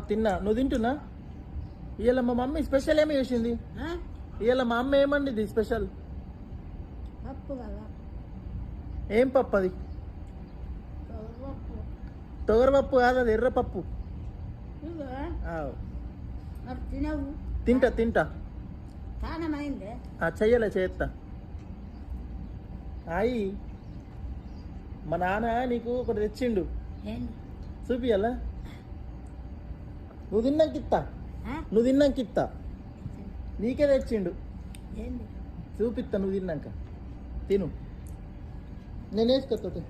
తిన్నా. నువ్వు తింటున్నా? ఇవాళ మా మమ్మీ స్పెషల్ ఏమి చేసింది? ఇవాళ మా అమ్మ ఏమండి స్పెషల్? పప్పు కదా. ఏం పప్పు అది? తొగరపప్పు కాదు, అది ఎర్రపప్పు. తినవు. తింటా తింటా. తానమైందే చెయ్యలే, చేస్తా. అయి మా నాన్న నీకు ఒకటి తెచ్చిండు, చూపియాలా? నువ్వు తిన్నాక ఇస్తా, నువ్వు తిన్నాక ఇస్తా. నీకే తెచ్చిండు, చూపిస్తా. నువ్వు తిన్నాక తిను. నేను వేసుకొస్తా.